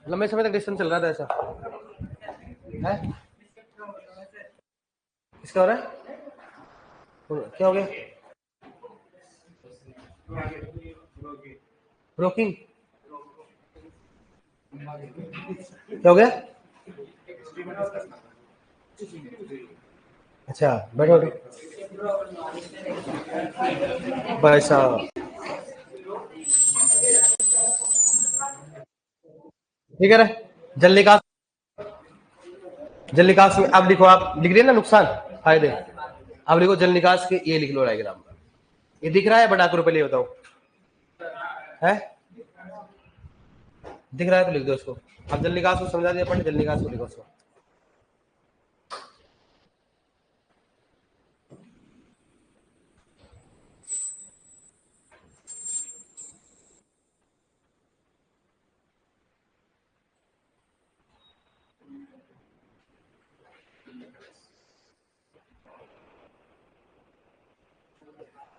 लंबे समय तक डिस्टेंस चल रहा था ऐसा है। किसका हो रहा है? क्या हो गया? ब्रोकिंग क्या हो गया? अच्छा बैठो भाई साहब। ठीक है रे। जल निकास, जल निकास में आप लिखो, आप लिख रहे हैं ना नुकसान फायदे, आप लिखो जल निकास के, ये लिख लो डायग्राम। ये दिख रहा है बड़ा करो, पहले बताओ है, दिख रहा है तो लिख दो इसको। अब जल निकास को समझा दिया अपन, जल निकास को लिखो उसको।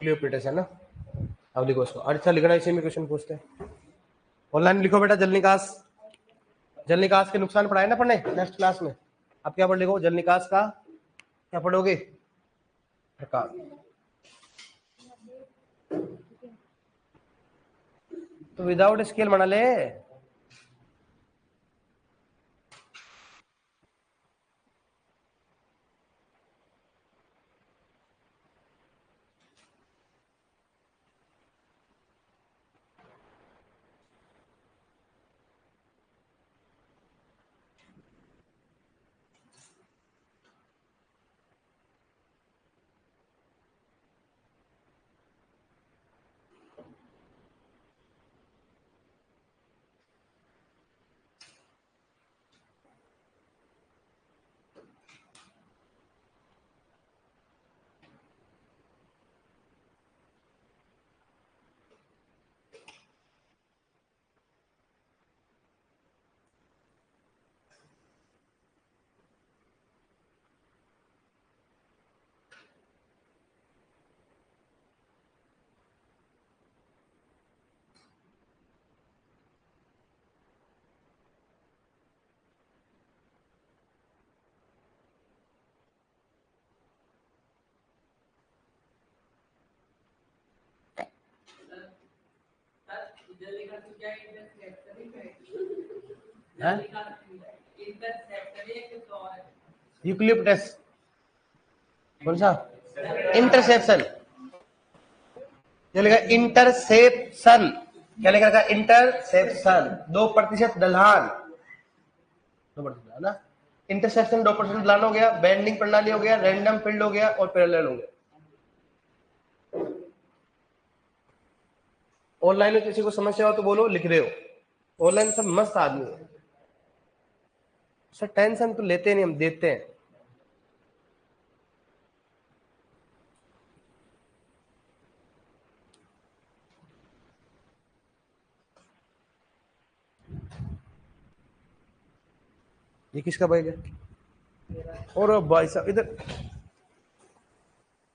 क्लियोपेट्रस है ना, अब लिखो उसको। अच्छा लिखना, इसी में क्वेश्चन पूछते हैं। ऑनलाइन लिखो बेटा जल निकास, जल निकास के नुकसान पढ़ाए ना पढ़ने नेक्स्ट क्लास में। अब क्या पढ़ लिखो, जल निकास का क्या पढ़ोगे? प्रकार। तो विदाउट स्केल बना ले। यूक्लिप्टस कौन सा? इंटरसेप्शन, क्या लिखा? इंटरसेप्शन, क्या लिखा रखा? इंटरसेप्शन 2% ढलान, 2% है ना। इंटरसेप्शन 2% ढलान हो गया, बेंडिंग प्रणाली हो गया, रैंडम फील्ड हो गया और पैरेलल हो गया। ऑनलाइन में किसी को समस्या हो तो बोलो, लिख रहे हो। ऑनलाइन सब मस्त आदमी है सर, टेंशन तो लेते नहीं, हम देते हैं। ये किसका बैग है? और भाई साहब इधर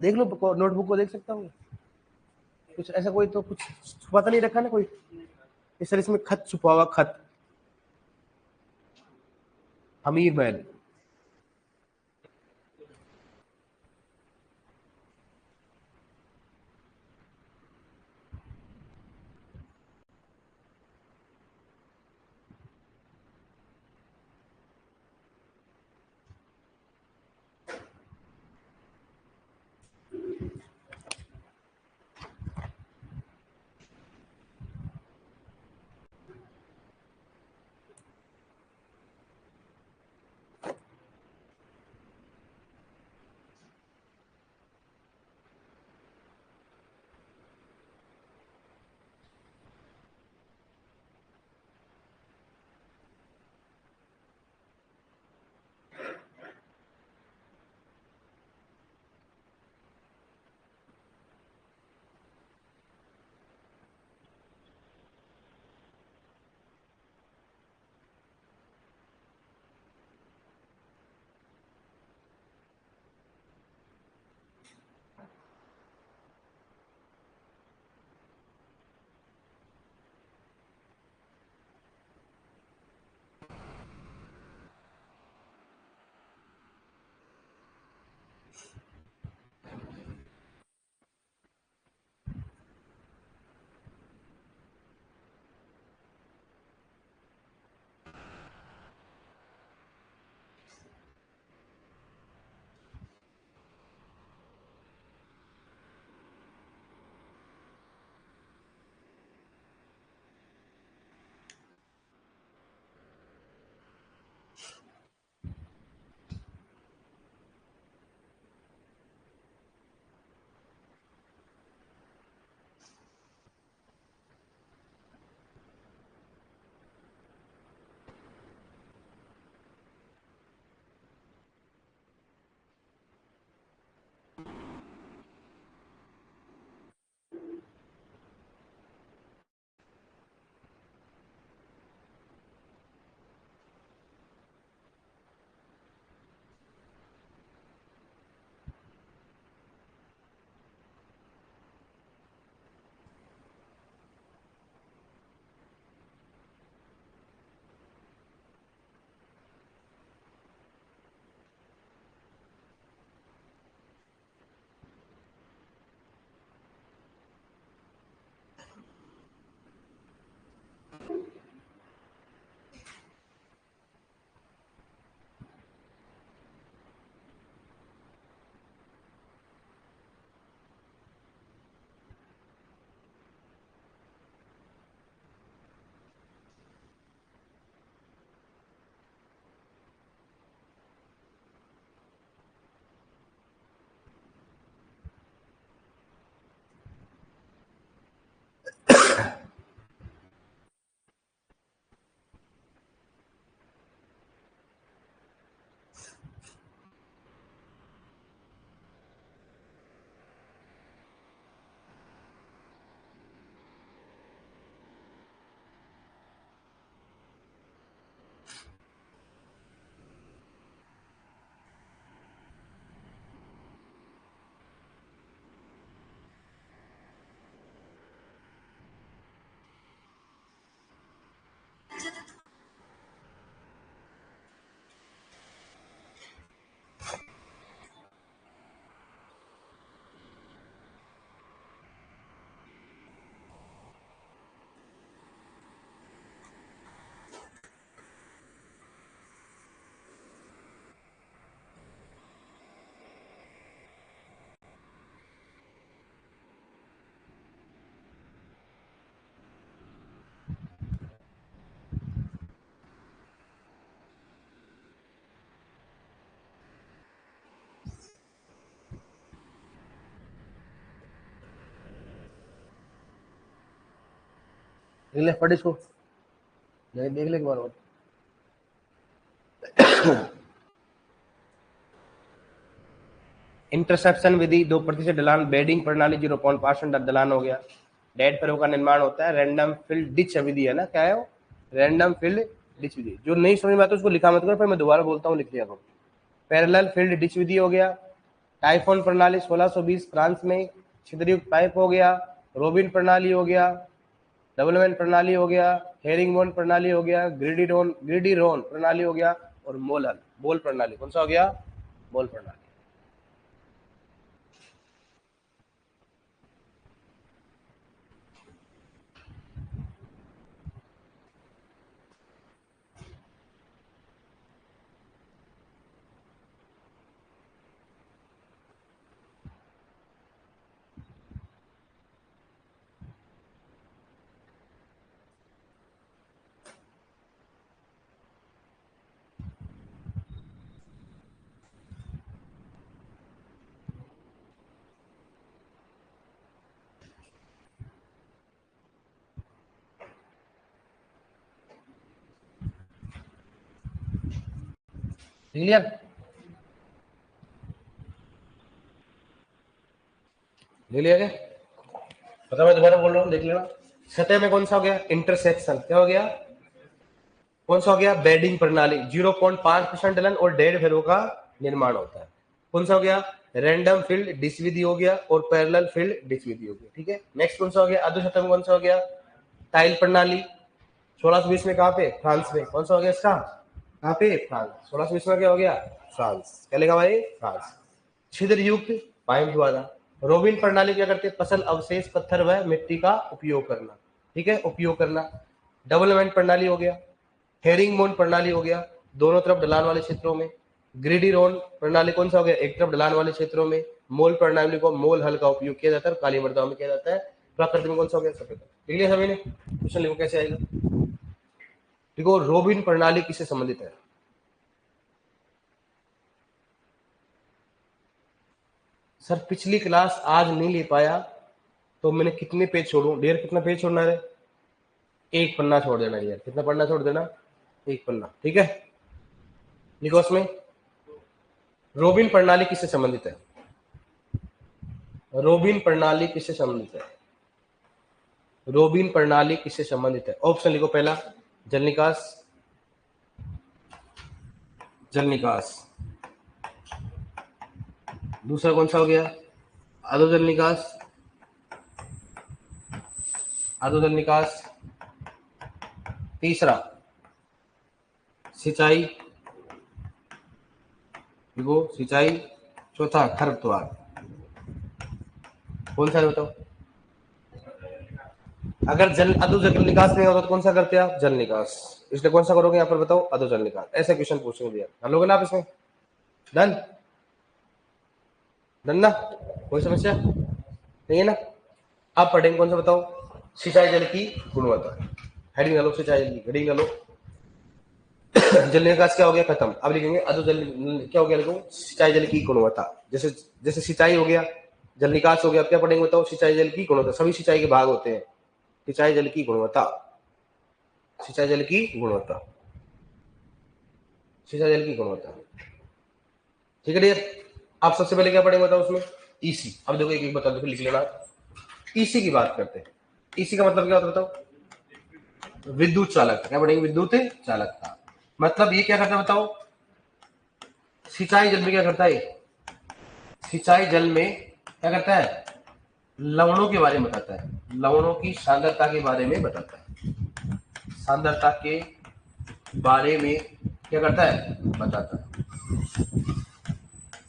देख लो, नोटबुक को देख सकता हूँ कुछ ऐसा? कोई तो कुछ छुपा तो नहीं रखा ना कोई? इस सर इसमें खत छुपा हुआ, खत। अमीर महल। देख ले, पढ़ इसको, देख ले एक बार और। इंटरसेप्शन विधि 2% ढलान, बेडिंग प्रणाली 0.5% ढलान हो गया। डेड फरो का निर्माण होता है। रैंडम फील्ड डिच विधि है ना, क्या है वो, रैंडम फील्ड डिच विधि। जो नहीं समझ में आता उसको लिखा मत करो, फिर मैं दोबारा बोलता हूँ, लिख लिया करो। पैरेलल फील्ड डिच विधि हो गया। टाइफोन प्रणाली 1620 फ्रांस में। छिद्रयुक्त पाइप हो गया। रोबिन प्रणाली हो गया। डबलमैन प्रणाली हो गया। हेरिंगबोन प्रणाली हो गया। ग्रिडिरोन प्रणाली हो गया। और बोल प्रणाली, कौन सा हो गया, बोल प्रणाली। क्लियर, ले लिया क्या, पता, मैं दोबारा बोल रहा हूँ, देख लेना। सतह में कौन सा हो गया, इंटरसेक्शन, क्या हो गया, कौन सा हो गया, बेडिंग प्रणाली, 0.5% ढलन और डेढ़ फेरों का निर्माण होता है। कौन सा हो गया, रैंडम फील्ड डिच विधि हो गया और पैरेलल फील्ड डिच विधि हो गया। ठीक है, नेक्स्ट कौन सा हो गया, अधो सतह में कौन सा हो गया, टाइल प्रणाली, 1620 में कहां पे, फ्रांस में। कौन सा हो गया इसका, कहां पे, फ्रांस। 1620 में क्या हो गया, फ्रांस। क्या लिखा भाई, फ्रांस। छिद्र युक्त पाइप द्वारा। रोबिन प्रणाली क्या करते हैं, फसल अवशेष, पत्थर व मिट्टी का उपयोग करना। ठीक है, उपयोग करना। डबलमेंट प्रणाली हो गया। हेरिंगबोन प्रणाली हो गया, दोनों तरफ ढलान वाले क्षेत्रों में। ग्रिडिरोन प्रणाली कौन सा हो गया, एक तरफ ढलान वाले क्षेत्रों में। मोल प्रणाली को मोल हल का उपयोग किया जाता है, काली मृदाओं में किया जाता है। प्राकृतिक में कौन सा हो गया, सफेद। ठीक है सभी ने, क्वेश्चन लिखो कैसे आएगा। देखो, रोबिन प्रणाली किससे संबंधित है, सर पिछली क्लास आज नहीं ले पाया तो मैंने कितने पेज छोड़ू, डेढ़, कितना पेज छोड़ना है, एक पन्ना छोड़ देना यार, कितना पन्ना छोड़ देना, एक पन्ना। ठीक है, लिखो उसमें, रोबिन प्रणाली किससे संबंधित है, रोबिन प्रणाली किससे संबंधित है, रोबिन प्रणाली किससे संबंधित है। ऑप्शन लिखो, पहला जल निकास, जल निकास। दूसरा कौन सा हो गया, अधो जल निकास, अधो जल निकास। तीसरा सिंचाई, देखो सिंचाई। चौथा खरपतवार। कौन सा है बताओ, अगर जल अधो जल निकास नहीं होता तो कौन सा करते हैं आप, जल निकास। इसलिए कौन सा करोगे यहाँ पर बताओ, अधो जल निकास। ऐसे क्वेश्चन पूछेंगे भैया, हल लोगे ना आप इसमें, डन, डन ना, कोई समस्या नहीं है ना। अब पढ़ेंगे कौन सा बताओ, सिंचाई जल की गुणवत्ता। हेडिंग डालो, सिंचाई जल की हेडिंग डालो। जल निकास क्या हो गया, खत्म। अब लिखेंगे अधो जल, क्या हो गया, लिखो सिंचाई जल की गुणवत्ता। जैसे जैसे सिंचाई हो गया, जल निकास हो गया, अब क्या पढ़ेंगे बताओ, सिंचाई जल की गुणवत्ता। सभी सिंचाई के भाग होते हैं, सिंचाई जल की गुणवत्ता, सिंचाई जल की गुणवत्ता, सिंचाई जल की गुणवत्ता। ठीक है डियर, आप सबसे पहले क्या पढ़ेंगे बताओ उसमें, ईसी। अब देखो एक एक बता दो, लिख लेना। ईसी की बात करते हैं, ईसी का मतलब क्या होता है बताओ, विद्युत चालक। क्या पढ़ेंगे, विद्युत चालक का मतलब ये क्या करता है बताओ, सिंचाई जल में क्या करता है, सिंचाई जल में क्या करता है, लवणों के बारे में बताता है, लवणों की सांद्रता के बारे में बताता है, सांद्रता के बारे में क्या करता है, बताता है।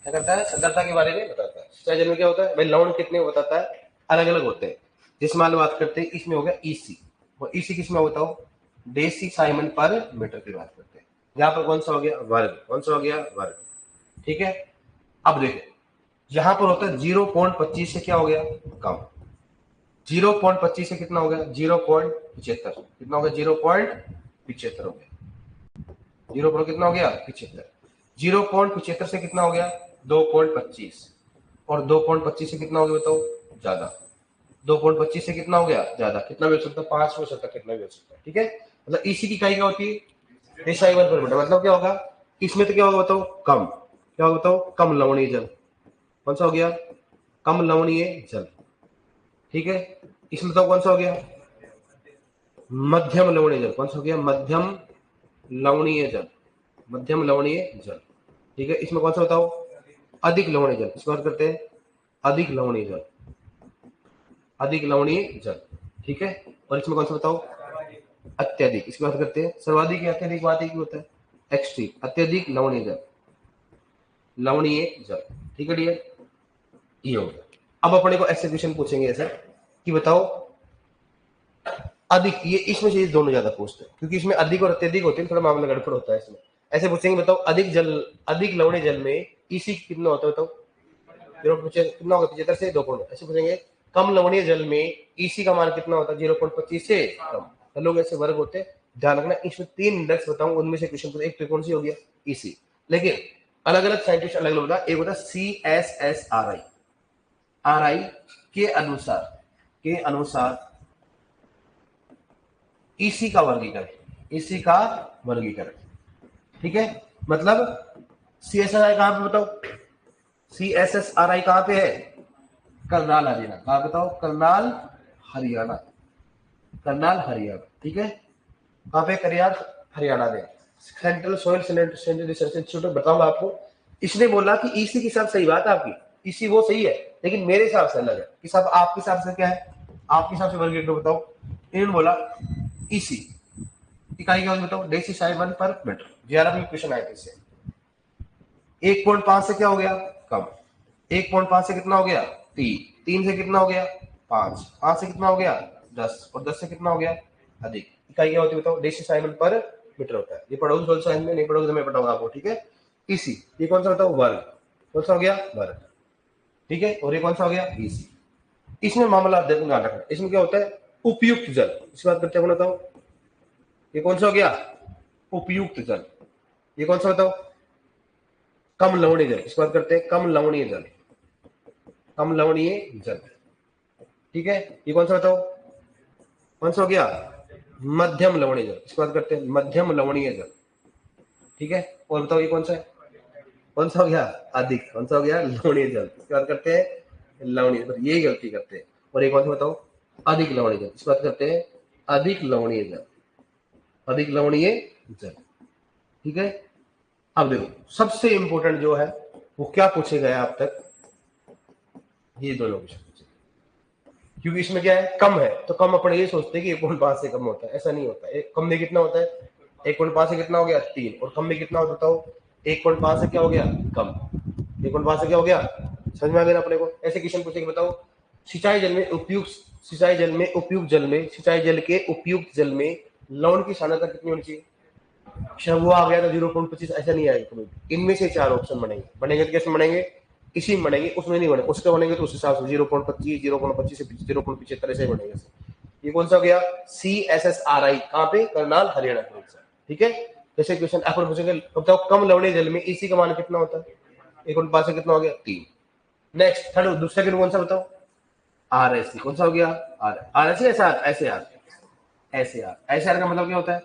क्या करता है, सांद्रता के बारे में बताता है। सिंचाई जल में क्या होता है भाई, लवण कितने बताता है, अलग अलग होते हैं। जिसमें हम बात करते हैं, इसमें हो गया ईसी, और ईसी किसमें बताओ, डेसी साइमन पर मीटर की बात करते हैं। यहाँ पर कौन सा हो गया, वर्ग, कौन सा हो गया, वर्ग। ठीक है, अब देखो यहां पर होता है 0.25 से क्या हो गया, कम। 0.25 से कितना हो गया, 0.75। कितना हो गया, 0.75 हो गया। 0 कितना हो गया, 75। 0.75 से कितना हो गया, 2.25। और 2.25 से कितना हो गया बताओ, ज्यादा। 2.25 से कितना हो गया ज्यादा, कितना भी हो सकता है, 5 हो सकता है, कितना भी हो सकता है, ठीक है। मतलब ईसी की इकाई क्या होती है, एसआई वन पर मीटर। मतलब क्या होगा इसमें, तो क्या होगा बताओ, कम, क्या होगा बताओ, कम लवणीय जल। कौन सा हो गया, कम लवणीय जल, ठीक है। इसमें तो कौन सा हो गया, मध्यम लवणीय जल। कौन सा हो गया, मध्यम लवणीय जल, मध्यम लवणीय जल, ठीक है। इसमें कौन सा बताओ, अधिक लवणीय जल। इस बात करते हैं अधिक लवणीय जल, अधिक लवणीय जल, ठीक है। और इसमें कौन सा बताओ, अत्यधिक। इसकी बात करते हैं सर्वाधिक या अत्यधिक, बात एक ही होता है, एक्सट्रीम, अत्यधिक लवणीय जल, लवणीय जल, ठीक है डियर, ये हो गया। अब अपने को ऐसे क्वेश्चन पूछेंगे ऐसा कि बताओ अधिक, ये इसमें से दोनों ज्यादा पूछते हैं क्योंकि इसमें अधिक और अत्यधिक होते हैं, थोड़ा मामला गड़बड़ होता है इसमें। ऐसे पूछेंगे बताओ अधिक जल, अधिक लवणीय जल में ईसी कितना होता है बताओ, कितना होगा 75 से 2 ऐसे पूछेंगे। कम लवणीय जल में ईसी का मान कितना होता है, 0.25 से कम। तो लोग ऐसे वर्ग होते हैं, ध्यान रखना। इसमें 3 इंडेक्स बताऊंगा, उनमें से क्वेश्चन पूछे, एक तो कौन सी हो गया ईसी, लेकिन अलग अलग साइंटिस्ट अलग अलग होता है। एक होता है CSSRI, RI के अनुसार, के अनुसार ईसी का वर्गीकरण, ईसी का वर्गीकरण, ठीक है। मतलब CSSRI कहां पे बताओ, CSSRI कहां पे है, करनाल हरियाणा। कहा बताओ, करनाल हरियाणा, करनाल हरियाणा, ठीक है। कहां पे, करनाल हरियाणा में central soil centre research institute. बताऊंगा आपको, इसने बोला कि ईसी के हिसाब सही बात है आपकी, ईसी वो सही है, लेकिन मेरे हिसाब से अलग है। किस आपके हिसाब से क्या है, आपके हिसाब से वर्गीकरण बताओ। इन्होंने बोला ईसी इकाई क्या बताओ, डेसीसाई वन पर मीटर। 11 में क्वेश्चन आए थे इससे। 1.5 से क्या हो गया कम, 1.5 से कितना हो गया 3, 3 से कितना हो गया 5, 5 से कितना हो गया 10, और 10 से कितना हो गया अधिक। इकाई क्या होती है बताओ, डेसीसाइमन पर मीटर होता है। ये पढ़ोगे सोशल साइंस में, नहीं पढ़ोगे तो मैं बताऊंगा आपको, ठीक है। इसी ये कौन सा होता है, वर्ग। कौन सा हो गया वर्ग, ठीक है। और ये कौन सा हो गया ईसी। इसमें मामला ध्यान रखना, इसमें क्या होता है उपयुक्त जल। इस बात करते हैं बताओ, ये कौन सा हो गया उपयुक्त जल। ये कौन सा बताओ, कम लवणीय जल। इस बात करते हैं कम लवणीय जल, कम लवणीय जल, ठीक है। ये कौन सा बताओ, कौन सा हो गया मध्यम लवणीय जल। इस बात करते हैं मध्यम लवणीय जल, ठीक है। और बताओ ये कौन सा है, कौन सा हो गया अधिक, कौन सा हो गया लवणीय जल। इसकी बात करते हैं लवणीय, तो यही गलती करते हैं। और एक कौन सा बताओ, अधिक लवणीय जल। इस बात करते हैं अधिक लवणीय जल, अधिक लवणीय जल, ठीक है। अब देखो सबसे इंपॉर्टेंट जो है वो क्या पूछे गए अब तक, ये दोनों क्वेश्चन पूछे, क्योंकि इसमें क्या है कम है, तो कम अपन ये सोचते हैं कि 1.5 से कम होता है, ऐसा नहीं होता है। कम में कितना होता है 1.5 से कितना हो गया 3, और कम में कितना होता है 1.5 से क्या हो गया कम, 1.5 से क्या हो गया। समझ में आ गया अपने को। ऐसे क्वेश्चन पूछेंगे बताओ, सिंचाई जल में उपयुक्त, सिंचाई जल में उपयुक्त जल में, सिंचाई जल के उपयुक्त जल में लवण की सांद्रता कितनी होनी चाहिए। अच्छा वो आ गया तो 0.25, ऐसा नहीं आएगा कभी। इनमें से 4 ऑप्शन बनेंगे, बनेंगे तो कैसे बनेंगे, इसी में बनेंगे, उसमें नहीं बने, उसके बनेंगे तो उस हिसाब से 0.25, 0.25 से 0.75 ऐसे बनेंगे। ये कौन सा हो गया CSSRI, कहां पे, करनाल हरियाणा के अनुसार, ठीक है। जैसे क्वेश्चन अपन पूछेंगे बताओ कम लवणीय जल में इसी का मान कितना होता है, 1.5 से कितना हो गया 3। नेक्स्ट थर्ड दूसरा कौन सा बताओ, RSC। कौन सा हो गया RSC, SAR का मतलब क्या होता है,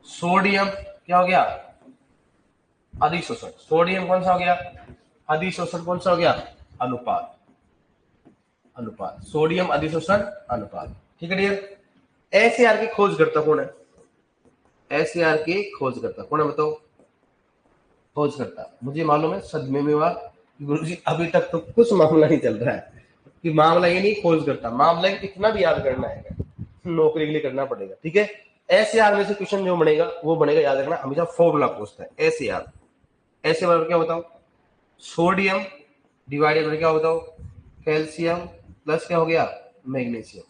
सोडियम क्या हो गया अधिशोषण। सोडियम कौन सा हो गया अधिशोषण, कौन सा हो गया अनुपात, अनुपात सोडियम अधिशोषण अनुपात, ठीक है डियर। SAR की खोज करता कौन है, SAR की खोज करता कौन है बताओ, खोज करता मुझे मालूम है, सदमे में हुआ गुरुजी अभी तक तो कुछ मामला नहीं चल रहा है कि मामला ये नहीं खोज करता, मामला कितना भी याद करना है, नौकरी के लिए करना पड़ेगा, ठीक है। SAR में से क्वेश्चन जो बनेगा वो बनेगा, याद रखना हमेशा फॉर्मूला पूछता है SAR। SAR क्या बताओ, सोडियम डिवाइडेड बाय क्या बताओ कैल्शियम प्लस क्या हो गया मैग्नीशियम,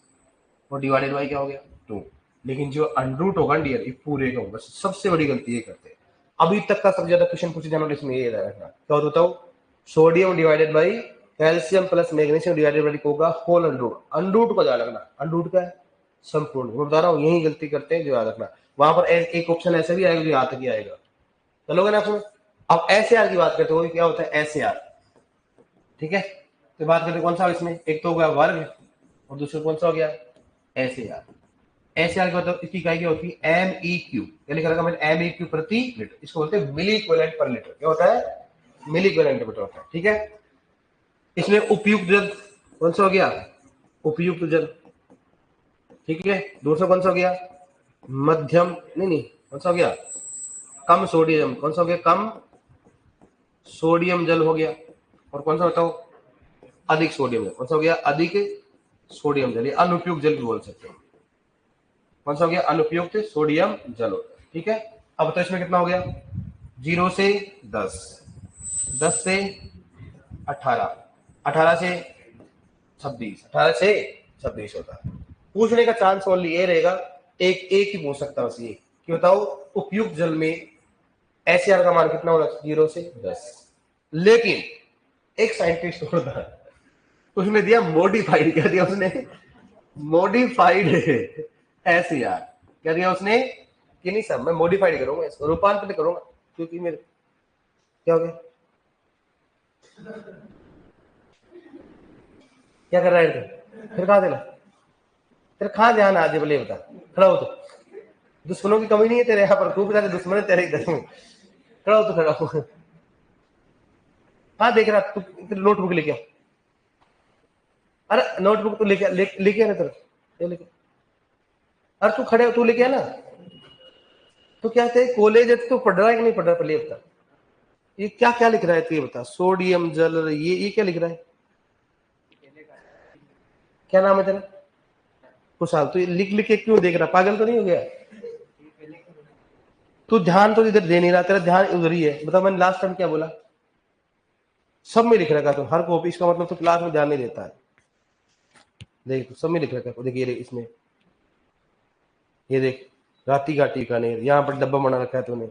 और डिवाइडेड बाय क्या हो गया 2। लेकिन जो अनरूट होगा डियर ये पूरे का होगा, सबसे बड़ी गलती ये करते हैं। अभी तक का सबसे ज्यादा क्वेश्चन पूछे जाने वाले इसमें ये रखना, क्या होता है sodium divided by calcium plus magnesium divided by होगा होल अनरूट। अनरूट को याद रखना, अनरूट का है संपूर्ण, मैं बता रहा हूँ यही गलती करते हैं जो याद रखना। वहां पर एक ऑप्शन ऐसा भी आएगा जो यहाँ तक ही आएगा, चलोगे ना। अब SAR की बात करते हो क्या होता है SAR, ठीक है। तो बात करते कौन सा इसमें, एक तो हो गया वर्ग और दूसरा कौन सा हो गया एसएआर। एसएआर का मतलब इसकी इकाई क्या होती है एमईक्यू, क्या लिखा मैंने एमईक्यू प्रति लीटर, इसको बोलते हैं मिली इक्विवेलेंट पर लीटर, क्या होता है मिली इक्विवेलेंट मीटर होता है, ठीक है। इसमें उपयुक्त जल कौन सा हो गया उपयुक्त जल, ठीक है। दूसरा कौन सा हो गया मध्यम, नहीं कौन सा हो गया कम सोडियम, कौन सा हो गया कम सोडियम जल हो गया। और कौन सा बताओ अधिक सोडियम जल, कौन सा हो गया अधिक सोडियम जल, अनुपयुक्त जल भी बोल सकते हैं। कौन सा हो गया अनुपयुक्त सोडियम जल होता है, ठीक है। अब तो इसमें कितना हो गया 0 से 10, 10 से 18, 18 से 26, 18 से 26 होता है। पूछने का चांस ओनली ये रहेगा एक ही पूछ सकता है बस ये कि बताओ उपयुक्त जल में एसआर का मान कितना होना चाहिए 0 से 10। लेकिन एक साइंटिस्ट होता है उसने दिया मॉडिफाइड, क्या दिया उसने मॉडिफाइड एसआर, क्या दिया उसने कि नहीं सर मैं मॉडिफाइड करूंगा इसको रूपांतरित करूंगा, क्योंकि मेरे क्या हो गया क्या कर रहा है फिर कहा देना तेरे कहाँ ध्यान आज बोले बता खड़ा हो तो दुश्मनों की कमी नहीं है तेरे यहाँ पर, खूब सारे दुश्मन है तेरे इधर, खड़ा हो तो खड़ा हो। हाँ देख रहा तू नोटबुक लेके आ, अरे नोटबुक तू लेके आ तेरे लेके, अरे तू खड़े हो तू लेके आ ना। तो क्या थे कॉलेज है तो पढ़ रहा है कि नहीं पढ़ रहा पहले बता, ये क्या क्या लिख रहा है तू बता सोडियम जल, ये क्या लिख रहा है, क्या नाम है तेरा खुशहाल, तू लिख लिख के क्यों देख रहा पागल तो नहीं हो गया, तू ध्यान तो इधर दे नहीं रहा, तेरा ध्यान उधर ही है। बता मैंने लास्ट टाइम क्या बोला, सब में लिख रखा तो हर कॉपी, इसका मतलब तो क्लास में ध्यान नहीं देता है। देख सब में लिख रखा देखिए इसमें, ये देख राती घाटी बीकानेर, यहाँ पर डब्बा बना रखा है तूने,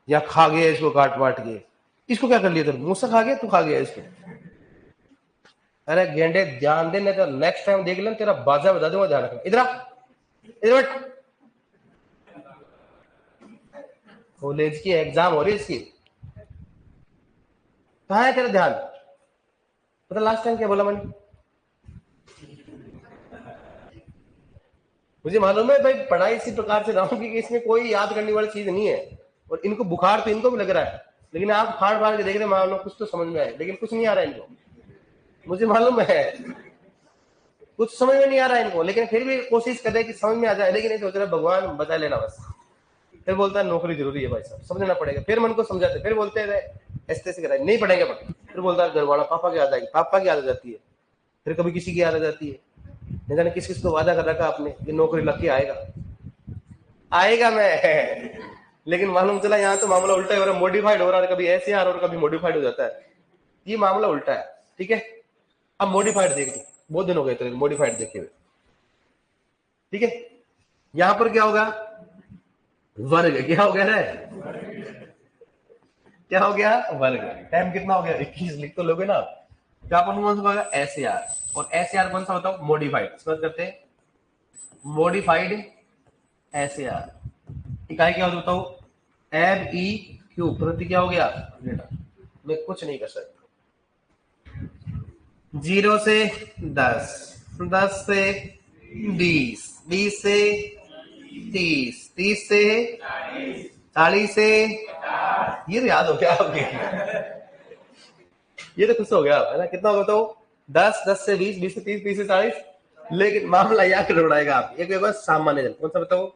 यहाँ खा गया इसको काट वाट के, इसको क्या कर लिया तेरे मुझसे खा गया तू खा गया इसको। अरे गेंडे ध्यान दे नहीं तो नेक्स्ट टाइम देख ले तेरा बाजा बता दूंगा, ध्यान रखना। इधर इधर बैठ, कॉलेज की एग्जाम हो रही है इसकी, कहाँ है तेरा ध्यान, पता लास्ट टाइम क्या बोला मैंने, मुझे मालूम है भाई पढ़ाई इसी प्रकार से रहूंगी कि इसमें कोई याद करने वाली चीज नहीं है, और इनको बुखार तो इनको भी लग रहा है, लेकिन आप फाड़ फाड़ के देख रहे मान लो कुछ तो समझ में आए, लेकिन कुछ नहीं आ रहा है इनको, मुझे मालूम है कुछ समझ में नहीं आ रहा है इनको, लेकिन फिर भी कोशिश कर रहे हैं कि समझ में आ जाए, लेकिन नहीं सोच रहे भगवान बचा लेना बस। फिर बोलता है नौकरी जरूरी है भाई साहब समझना पड़ेगा, फिर मन को समझाते, फिर बोलते हैं ऐसे ऐसे कराए नहीं पढ़ेंगे पढ़, फिर बोलता है घर वाला पापा की याद आएगी, पापा की याद आ जाती है, फिर कभी किसी की याद आ जाती है, नहीं जाने किस किस को वादा कर रखा आपने ये नौकरी लग के आएगा, आएगा मैं लेकिन मालूम चला यहाँ तो मामला उल्टा हो रहा है, मॉडिफाइड हो रहा है, कभी ऐसे आ रहा और कभी मॉडिफाइड हो जाता है, ये मामला उल्टा है, ठीक है। अब मॉडिफाइड देख बहुत दिन हो गए थे मॉडिफाइड देखे हुए, ठीक है। यहां पर क्या होगा वर्ग, क्या हो गया रे क्या हो गया वर्ग, टाइम कितना हो गया 21 लिख तो लोगे ना, क्या कौन सा होगा एसआर, और एसआर कौन सा बताओ मॉडिफाइड, इस बात करते हैं मॉडिफाइड एसआर इकाई क्या होता बताओ एम ई क्यू प्रति क्या हो गया लीटर, मैं कुछ नहीं कर सकता, 0 से 10, 10 से 20, 20 से 30, 30 से 40 से, ये तो याद हो गया आपके, ये तो खुश हो गया है ना, कितना होगा तो 10, 10 से 20, 20 से 30, 30 से 40, लेकिन मामला यहाँ कर उड़ाएगा आप, एक होगा सामान्य जल, कौन सा बताओ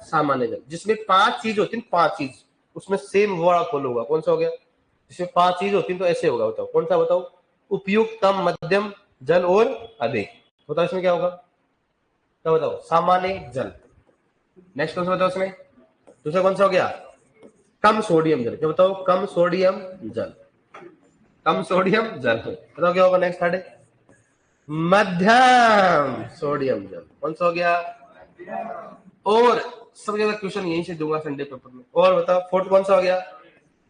सामान्य जल, जिसमें 5 चीज होती है, 5 चीज उसमें सेम वर्ड फॉलो होगा, कौन सा हो गया जिसमें 5 चीज होती है तो ऐसे होगा, बताओ कौन सा बताओ उपयुक्त कम मध्यम जल और अधिक, बताओ इसमें क्या होगा, तो बताओ सामान्य जल, नेक्स्ट कौन सा बताओ इसमें, दूसरा कौन सा हो गया कम सोडियम जल, क्या बताओ कम सोडियम जल, कम सोडियम जल, बताओ क्या होगा नेक्स्ट थर्ड मध्यम सोडियम जल, कौन सा हो गया, और सबसे ज्यादा क्वेश्चन यहीं से दूंगा संडे पेपर में, और बताओ फोर्थ कौन सा हो गया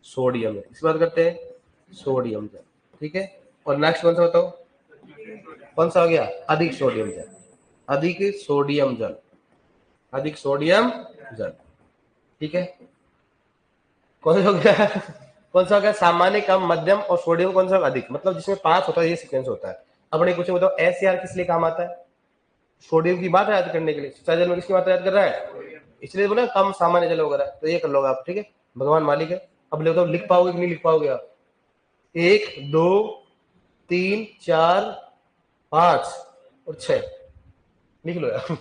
सोडियम, इस बात करते हैं सोडियम जल, ठीक है। और नेक्स्ट कौन सा बताओ कौन सा हो गया अधिक सोडियम जल, अधिक सोडियम जल, अधिक सोडियम जल, ठीक है। कौन सा हो गया कौन सा हो गया सामान्य, कम, मध्यम और सोडियम कौन सा अधिक, मतलब जिसमें 5 होता है ये सीक्वेंस होता है। अपने कुछ बताओ SCR किस लिए काम आता है? सोडियम की मात्रा याद करने के लिए। जल में किसकी मात्रा याद कर रहा है? इसलिए बोला कम, सामान्य जल वगैरह, तो ये कर लोगे आप, ठीक है। भगवान मालिक है। अब ले बताओ लिख पाओगे कि नहीं लिख पाओगे आप? 1 2 3 4 5 और 6 लिख लो यार।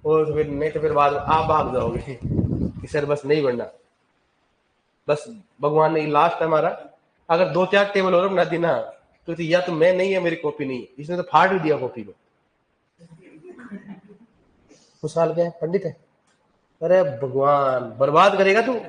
और फिर नहीं तो फिर बाद में आप भाग जाओगे कि सर बस नहीं बढ़ना। बस भगवान ने लास्ट हमारा, अगर 2 4 टेबल और बना दी ना तो या तो मैं नहीं है, मेरी कॉपी नहीं, इसने तो फाड़ भी दिया कॉपी को। खुशहाल क्या है, पंडित है? अरे भगवान बर्बाद करेगा तू।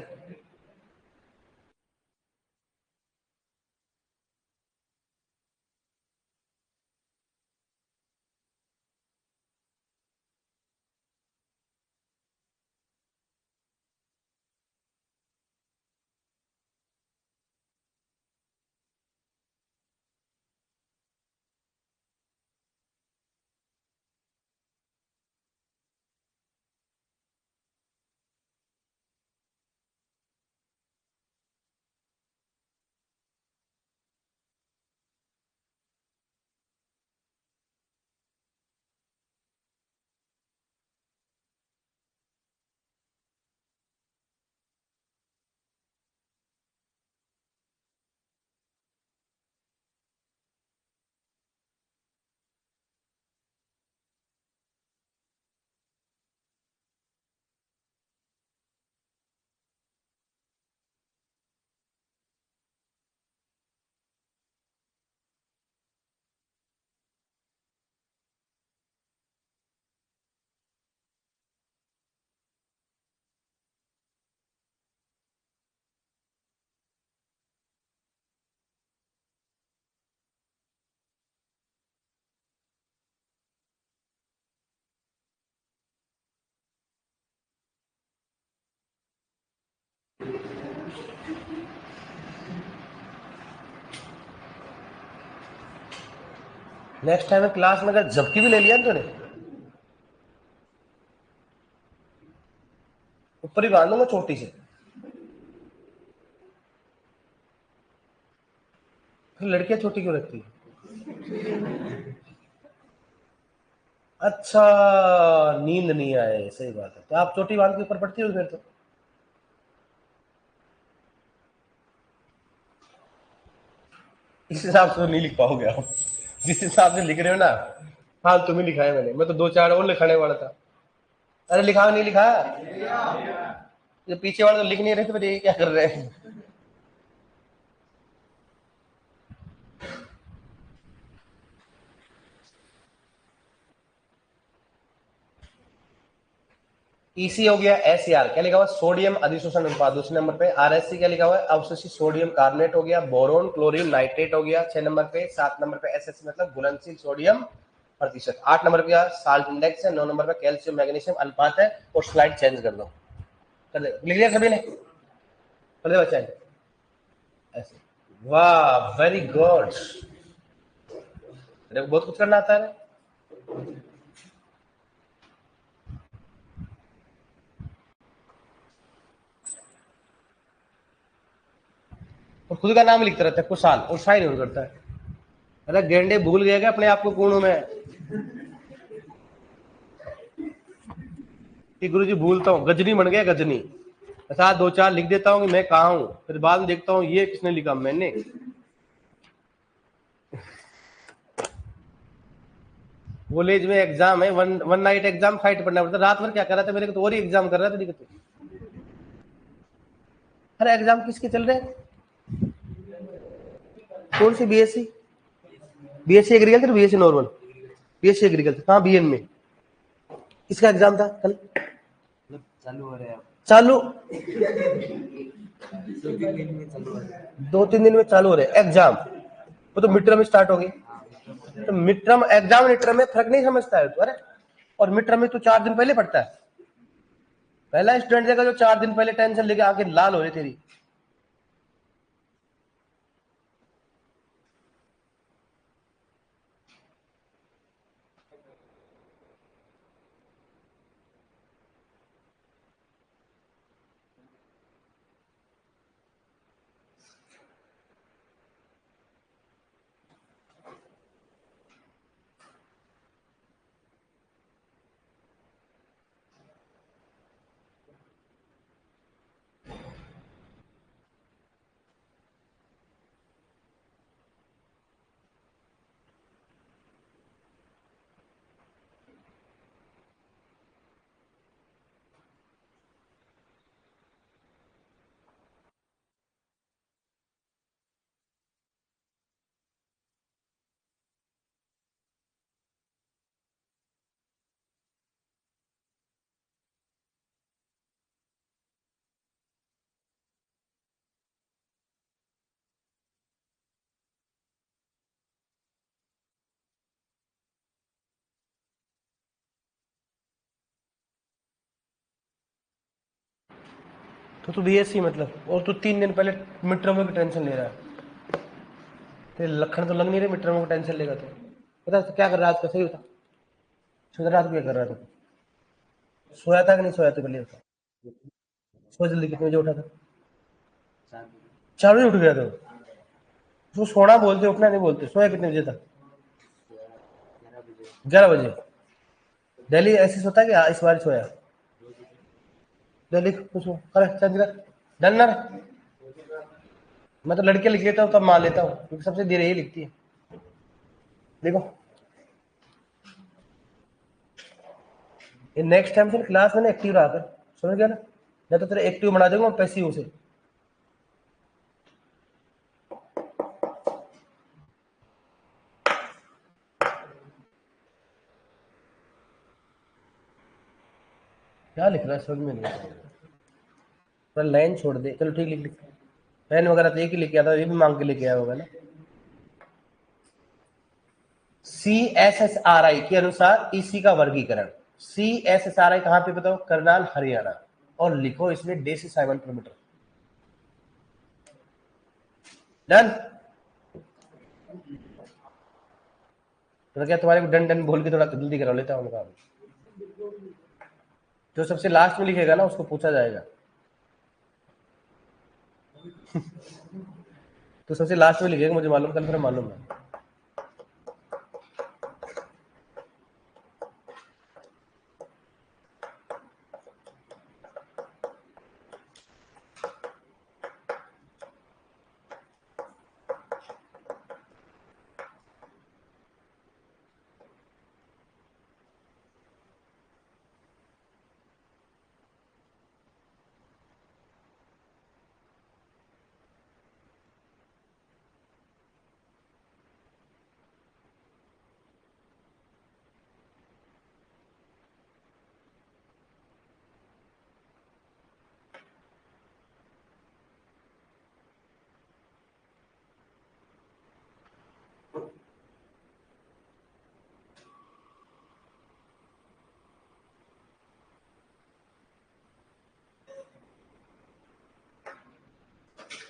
नेक्स्ट टाइम क्लास में अगर झपकी भी ले लिया ना तूने, ऊपर ही बांध दूंगा छोटी से। फिर लड़कियां छोटी क्यों रखती है? अच्छा, नींद नहीं आए, सही बात है, तो आप चोटी बांध के ऊपर पड़ती हो फिर तो। इस हिसाब से तो नहीं लिख पाओगे आप, जिस हिसाब से लिख रहे हो ना। हाँ तुम्हें लिखा है मैंने, मैं तो 2 4 और लिखाने वाला था। अरे लिखा नहीं लिखा? ये पीछे वाले तो लिख नहीं रहे थे, फिर ये क्या कर रहे हैं? EC हो गया, SCR क्या लिखा हुआ है? सोडियम अधिशोषण अनुपात। दूसरे नंबर पे RSC क्या लिखा हुआ है? अवशोषित सोडियम कार्बोनेट हो गया। बोरोन क्लोरीन नाइट्रेट हो गया 6 नंबर पे। 7 नंबर पे SSC मतलब घुलनशील सोडियम प्रतिशत। 8 नंबर पे साल्ट इंडेक्स है। 9 नंबर पे कैल्शियम मैग्नीशियम अनुपात है। और स्लाइड चेंज कर दो, कर दे, लिख लिया सभी ने? कर दे बच्चा ऐसे। वाह वेरी गुड, बहुत कुछ करना आता है। और खुद का नाम लिखता रहता है कुशाल, और साइन नहीं करता है। अरे गेंडे भूल गए क्या अपने आप को कोणों में कि गुरु जी भूलता हूँ, गजनी बन गया गजनी। ऐसा 2 4 लिख देता हूँ कि मैं कहा हूँ, फिर बाद में देखता हूँ ये किसने लिखा, मैंने। कॉलेज में एग्जाम है, वन नाइट एग्जाम, फाइट पढ़ना पड़ता। रात भर क्या कर रहा था मेरे को, तो और ही एग्जाम कर रहा था दिक्कत। अरे एग्जाम किसके चल रहे हैं? कौन सी BSc? BSc agriculture, BSc normal? BSc agriculture कहाँ, BN में? किसका एग्जाम था कल? चालू हो रहा है, चालू 2 3 दिन में चालू हो रहे एग्जाम। वो तो मिड टर्म स्टार्ट हो गई। तो mid term exam mid term में फर्क नहीं समझता है तू? अरे और मिड टर्म में तू 4 दिन पहले पढ़ता है। पहला स्टूडेंट देखा जो 4 दिन पहले टेंशन लेके आके लाल हो रही तेरी। तो तू बीएससी मतलब, और तू 3 दिन पहले मिड टर्म की टेंशन ले रहा है। तेरे लक्षण तो लग नहीं रहे मिड टर्म की टेंशन लेगा तो। पता तो क्या कर रहा है आज का, सही होता सोच रात को क्या कर रहा था? सोया था कि नहीं सोया था पहले बता। सो जल्दी, कितने बजे उठा था? 4 बजे उठ गया था। उसको सोना बोलते, उठना नहीं बोलते। सोया कितने बजे था? 11 बजे। डेली ऐसे सोता है कि इस बार सोया? डेली कुछ अरे चंद्र डल ना। मैं तो लड़के लिख लेता हूँ तब मान लेता हूँ, क्योंकि सबसे देर यही लिखती है। देखो ये नेक्स्ट टाइम से क्लास में ना एक्टिव रहा कर, समझ गया ना? नहीं तो तेरे एक्टिव बना दूंगा पैसिव से। क्या लिख रहा है समझ में नहीं आ रहा। पर लाइन छोड़ दे, चलो ठीक, लिख लिख। पेन वगैरह तो एक ही लेके आता, ये भी मांग के लेके आया होगा ना। CSSRI के अनुसार इसी का वर्गीकरण। CSSRI कहां पे बताओ? करनाल हरियाणा। और लिखो इसमें डे से 7 किलोमीटर। डन। तो क्या तुम्हारे को डन डन बोल के थोड़ा जल्दी करा लेता हूँ काम। जो सबसे लास्ट में लिखेगा ना उसको पूछा जाएगा। तो सबसे लास्ट में लिखेगा, मुझे मालूम, कल फिर मालूम है।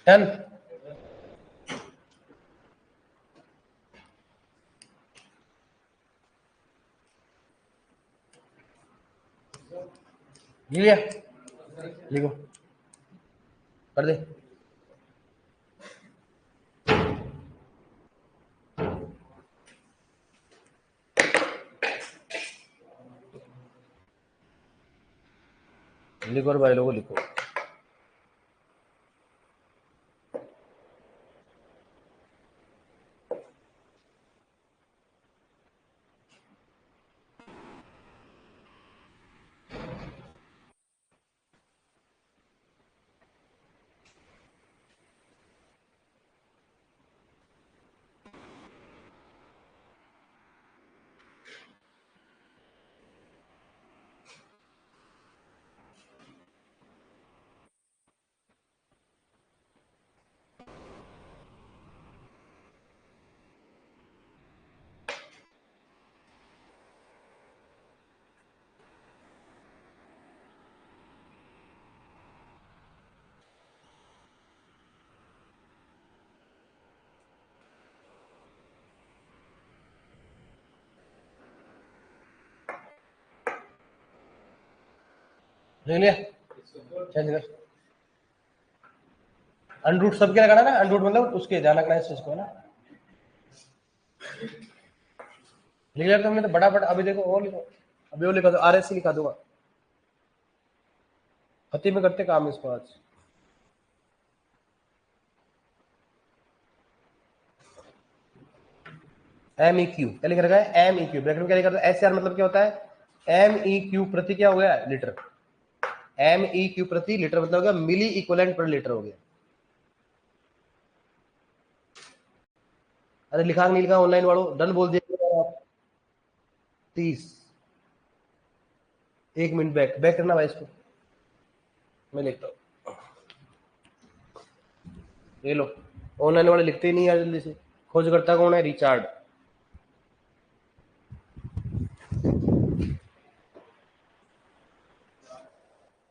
डन। लिया, लिखो, कर दे। लिखो और भाई लोगों लिखो। लिख लिया, चेंज कर। अनरूट सबके लगाना ना, अनरूट मतलब उसके ध्यान रखना इस चीज को ना। लिख लिया तुमने तो बड़ा बड़ा। अभी देखो वो लिखो, अभी वो लिखा दो, RSC लिखा दूंगा। खत्ती में करते काम इसको आज। MEQ क्या लिख रखा है? MEQ ब्रैकेट में क्या लिखा है? SR मतलब क्या होता है? MEQ प्रति क्या हो गया? लीटर। MEQ प्रति लीटर मतलब हो गया मिली इक्विवेलेंट पर लीटर हो गया। अरे लिखा नहीं लिखा ऑनलाइन वालों? डन बोल दिया। 30। 1 मिनट बैक बैक करना भाई इसको। मैं लिखता हूँ, ये लो। ऑनलाइन वाले लिखते ही नहीं यार जल्दी से। खोज करता कौन है? रिचार्ड।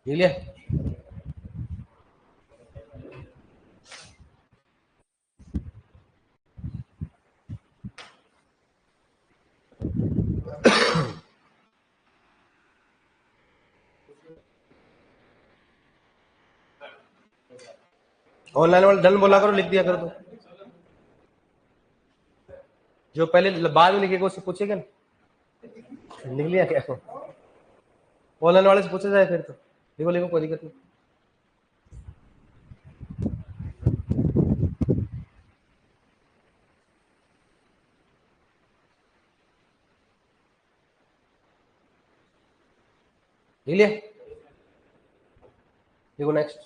लिख लिया? ऑनलाइन वाले डन बोला करो, लिख दिया करो। तो जो पहले बाद में लिखेगा उससे पूछेगा ना, लिख लिया क्या? ऑनलाइन वाले से पूछा जाए फिर तो लिखो लिखो, कोई दिक्कत नहीं। लिख लिया, देखो नेक्स्ट।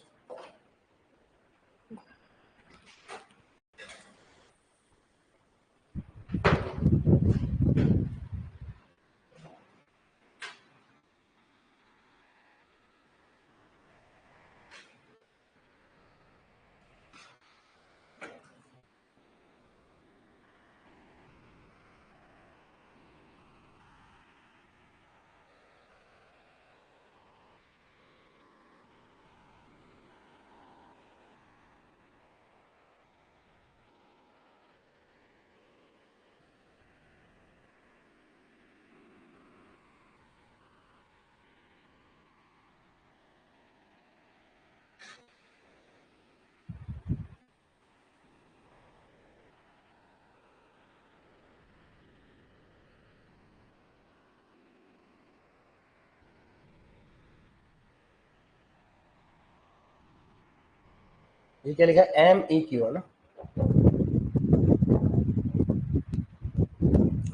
ये क्या लिखा है? MEQ है ना।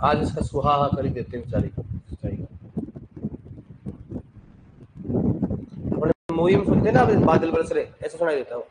आज इसका सुहाहा कर ही देते हैं बेचारी को। मूवी में सुनते ना, बादल बरस रहे, ऐसा सुनाई देता हूँ।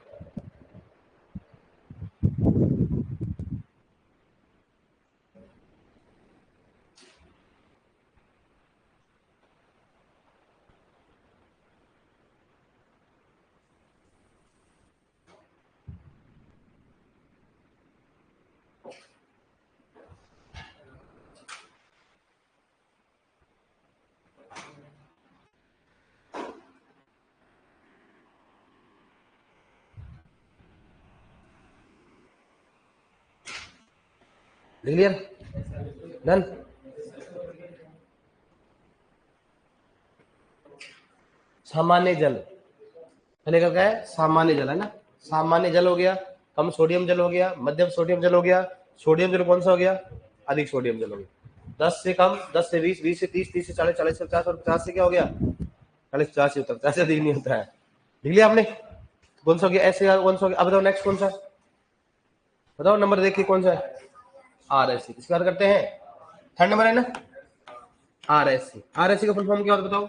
लिख लिया, डन। सामान्य जल पहले क्या है? सामान्य जल है ना। सामान्य जल हो गया, कम सोडियम जल हो गया, मध्यम सोडियम जल हो गया। सोडियम जल कौन सा हो गया? अधिक सोडियम जल हो गया। 10 से कम, 10 से 20, 20 से 30, 30 से 40, 40 से 50 और 50 से क्या हो गया? 40 50 से 50 से अधिक नहीं होता है। लिख लिया आपने? कौन सा हो गया? ऐसे कौन सा हो गया? अब बताओ नेक्स्ट कौन सा? बताओ नंबर देखिए कौन सा है? RSC। किसकी बात करते हैं? थर्ड नंबर है ना, RSC। RSC का फुल फॉर्म क्या होता है बताओ?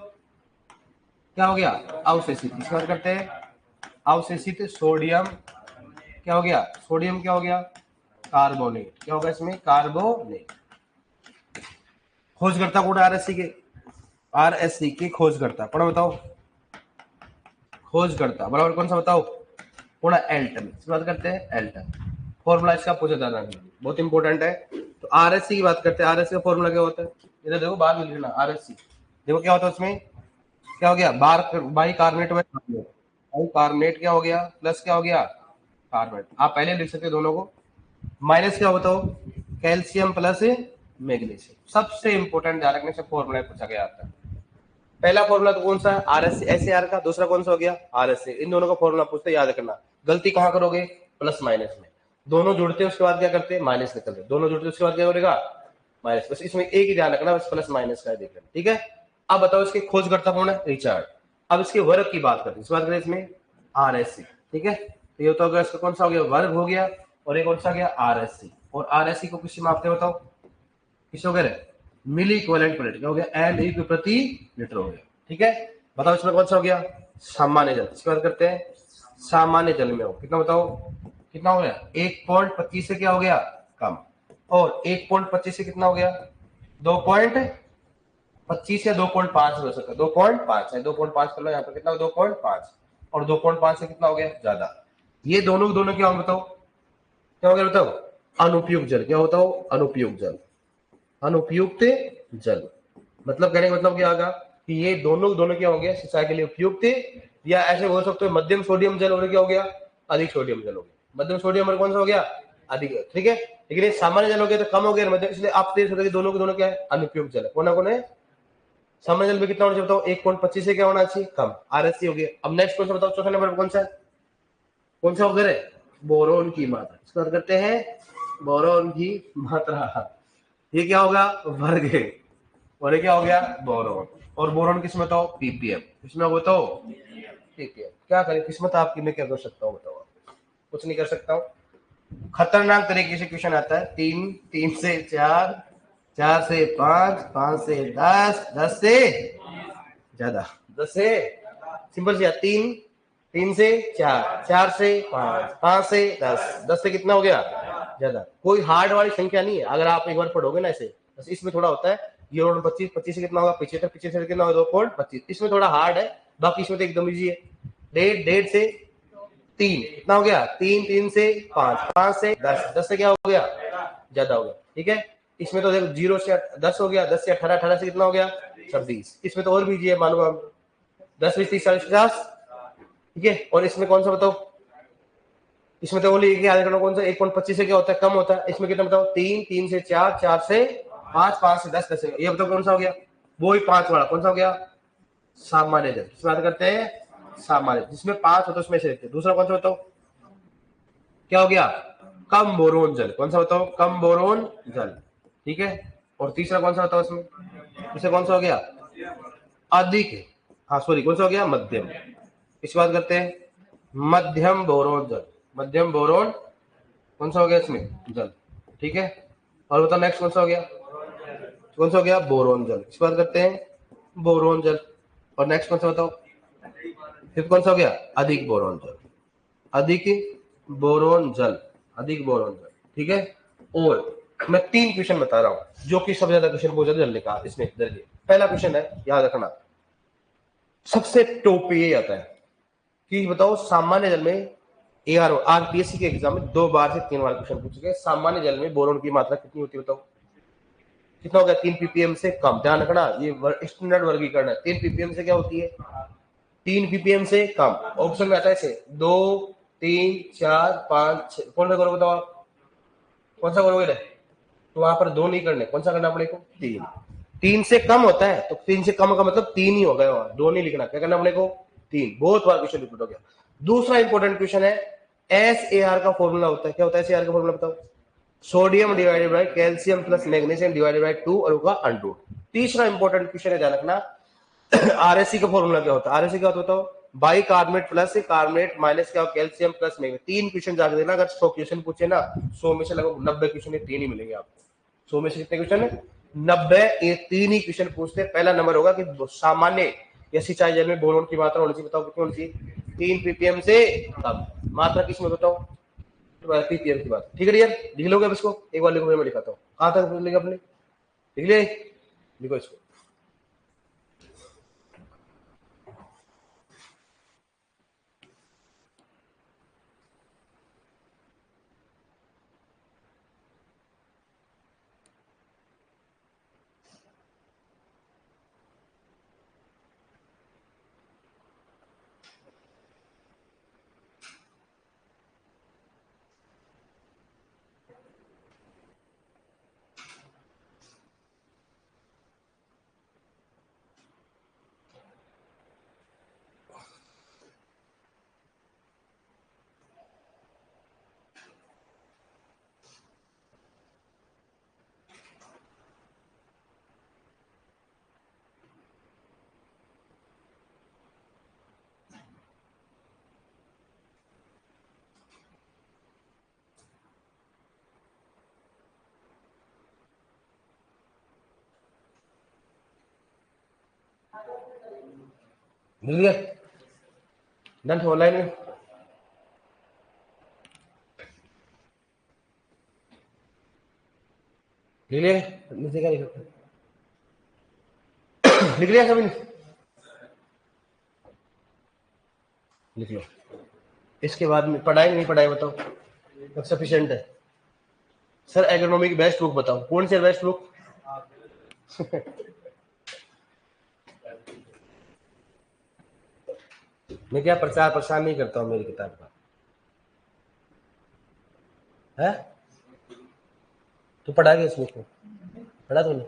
क्या हो गया? अवशेषित। किसकी बात करते हैं? अवशेषित सोडियम। क्या हो गया? सोडियम क्या हो गया? कार्बोनेट। क्या होगा इसमें? कार्बोनेट। खोजकर्ता कौन? RSC के, RSC के खोजकर्ता कौन बताओ? खोजकर्ता बराबर कौन सा बताओ? कौन? एल्टन। इसकी बात करते हैं एल्टन। फॉर्मूला इसका पूछा जाना है, बहुत इंपॉर्टेंट है। तो RSC की बात करते हैं। RSC का फॉर्मूला क्या होता है? इधर देखो बाद में लिखना। RSC देखो क्या होता है उसमें? क्या हो गया? बाई कार्बोनेट में बाई कार्बोनेट क्या हो गया? प्लस क्या हो गया? कार्बन। आप पहले लिख सकते दोनों को। माइनस क्या बताओ? Calcium plus magnesium. सबसे इंपॉर्टेंट ध्यान रखने से फॉर्मूला पूछा गया आता है। पहला फॉर्मूला तो कौन सा है? RSC SAR का। दूसरा कौन सा हो गया? RSC। इन दोनों का फॉर्मूला पूछते, याद रखना। गलती कहां करोगे? प्लस माइनस में। दोनों जुड़ते हैं उसके बाद क्या करते हैं? माइनस निकलते। दोनों जुड़ते उसके बाद क्या करेगा? माइनस। बस इसमें एक ही ध्यान रखना, बस प्लस माइनस का देख लेना, ठीक है। अब बताओ इसके खोजकर्ता कौन है? रिचर्ड। अब इसके वर्ग की बात करते हैं, इस बात करें इसमें RSC, ठीक है। तो ये तो इसका कौन सा हो गया? वर्ग हो गया। और एक कौन सा गया? RSC। और RSC को किससे मापते बताओ? किससे वगैरह? मिली इक्विवेलेंट पर लीटर। क्या हो गया? LE प्रति लीटर हो गया, ठीक है। बताओ इसमें कौन सा हो गया? सामान्य जल। इसकी बात करते हैं सामान्य जल में हो कितना बताओ? कितना हो गया? 1.25 से क्या हो गया? कम। और 1.25 से कितना हो गया? 2.25 या 2.5 हो सकता है। 2.5 है, 2.5 कर लो यहाँ पे। कितना? 2.5। और 2.5 से कितना हो गया? ज्यादा। ये दोनों दोनों क्या हो बताओ? क्या हो गया बताओ? अनुपयुक्त जल। क्या होता हो? अनुपयुक्त जल। अनुपयुक्त जल मतलब कहने का मतलब क्या होगा? कि ये दोनों दोनों क्या हो गया? सिंचाई के लिए उपयुक्त, या ऐसे बोल सकते हो मध्यम सोडियम जल और क्या हो गया? अधिक सोडियम जल हो गया। मध्यम सोडियम और कौन सा हो गया? अधिक, ठीक है। लेकिन ये सामान्य जल हो गया तो कम हो गया मध्यम, इसलिए आप देख सकते दोनों के दोनों क्या है? अनुपयुक्त जल है। कौन है? सामान्य जल में कितना होना चाहिए बताओ? 1.25 से क्या होना चाहिए? कम। RSC हो गया। अब नेक्स्ट क्वेश्चन बताओ, चौथा नंबर पर कौन सा है? कौन सा वर्ग है? बोरोन की मात्रा। इसको बात करते हैं बोरोन की मात्रा। ये क्या होगा? वर्ग है। और ये क्या हो गया? बोरोन। और बोरोन किसमें बताओ? पीपीएम। किसमें बताओ? पीपीएम। क्या करें किस्मत आपकी, मैं क्या कर सकता हूँ बताओ? कुछ नहीं कर सकता हूँ। खतरनाक तरीके से क्वेश्चन आता है। 3, 3 से 4, 4 से 5, 5 से 10, 10 से ज्यादा, 10 से सिंपल से 3, 3 से 4, 4 से 5, 5 से 10, 10 से कितना हो गया? ज्यादा। कोई हार्ड वाली संख्या नहीं है, अगर आप एक बार पढ़ोगे ना ऐसे, बस इसमें थोड़ा होता है 0.25, 25 से कितना होगा? 75, 75 से कितना होगा? 2.25। इसमें थोड़ा हार्ड है, बाकी इसमें तो एकदम इजी है। 1.5, 1.5 से 3 कितना हो गया? 3, 3 से 5, 5 से 10, 10 से क्या हो गया? ज्यादा हो गया। ठीक है, इसमें तो देखो 0 से 10 हो गया, 10 से 18, 18 से कितना हो गया? 26। इसमें तो और भी इजी है, मालूम है? 10, 20, 30, 40, 50। ठीक है, और इसमें कौन सा बताओ? इसमें तो बोली याद रखना कौन सा? 1.25 से क्या होता है? कम होता है। इसमें कितना बताओ? 3, 3 से 4, 4 से 5, 5 से 10, 10 से, ये बताओ कौन सा हो गया? वो ही 5 वाला कौन सा हो गया? सामान्य जल। किस बात करते हैं? सामान्य, जिसमें 5 होता है उसमें से देखते हैं। दूसरा कौन सा बताओ? क्या हो गया? कम बोरोन जल। कौन सा बताओ? कम बोरोन जल। ठीक है, और तीसरा कौन सा बताओ इसमें? तीसरा कौन सा हो गया? अधिक। हाँ सॉरी, कौन सा हो गया? मध्यम। इस बात करते हैं मध्यम बोरोन जल। मध्यम बोरोन कौन सा हो गया इसमें? जल। ठीक है, और बताओ नेक्स्ट कौन सा हो गया? कौन सा हो गया? बोरोन जल। इस बात करते हैं बोरोन जल। और नेक्स्ट कौन सा बताओ? फिर कौन सा हो गया? अधिक बोरोन जल। अधिक बोरोन जल। अधिक बोरोन जल। ठीक है, और मैं 3 क्वेश्चन बता रहा हूं जो कि सबसे ज्यादा क्वेश्चन बहुत ज्यादा जल्दी का इसमें देखिए। पहला क्वेश्चन है, याद रखना, सबसे टॉप पे ये आता है कि बताओ सामान्य जल में एआर आरपीएससी के एग्जाम में 2 बार से 3 बार क्वेश्चन पूछ चुके हैं। सामान्य जल में बोरोन की मात्रा कितनी होती है बताओ? कितना हो गया? 3 पीपीएम से कम। ध्यान रखना, ये स्टैंडर्ड वर्गीकरण है। 3 पीपीएम से क्या होती है? 3 पीपीएम से कम। ऑप्शन में आता है ऐसे 2, 3, 4, 5, 6। कौन सा करोगे बताओ आप? कौन सा करोगे? तो वहां पर 2 नहीं करने, कौन सा करना अपने को? 3। 3 से कम होता है तो 3 से कम का मतलब 3 ही हो गया, वहां 2 नहीं लिखना। क्या करना अपने को? 3। बहुत बार क्वेश्चन रिपीट हो गया। दूसरा इंपॉर्टेंट क्वेश्चन है, एस ए आर का फॉर्मूला होता है। क्या होता है एस ए आर का फॉर्मूला बताओ? Sodium divided by calcium plus magnesium divided by 2 और होगा अंडू। तीसरा इंपॉर्टेंट क्वेश्चन है, ध्यान रखना, आरएससी का फॉर्मूला क्या होता है? आरएससी क्या होता है बताओ? Bicarbonate plus carbonate minus क्या? Calcium plus magnesium. 3 क्वेश्चन जाके देना, अगर 100 क्वेश्चन पूछे ना, 100 में से लगभग 90 क्वेश्चन ये 3 ही मिलेंगे आपको। 100 में से कितने क्वेश्चन है? 90। ये 3 ही क्वेश्चन पूछते हैं। पहला नंबर होगा कि सामान्य या सिंचाई जल में बोरोन की मात्रा होनी चाहिए, बताओ कितनी होनी चाहिए? 3 पीपीएम से कम। मात्रा किसमें बताओ? पीपीएम की बात। ठीक है यार, लिख लोगे अब इसको? एक बार लिखो, मैं लिखाता हूँ। कहां तक लिखा अपने? लिख ले, लिखो इसको। मिल गया? डन ऑनलाइन में? लिख लिया? नीचे क्या लिखा? लिख लिया सभी ने? लिख लो। इसके बाद में पढ़ाई नहीं पढ़ाई बताओ? सफिशिएंट है। सर एग्रोनॉमी की बेस्ट बुक बताओ, कौन सी बेस्ट बुक? मैं क्या प्रचार प्रसार नहीं करता हूँ मेरी किताब का, है? तू पढ़ा गया इस बुक को? पढ़ा तूने?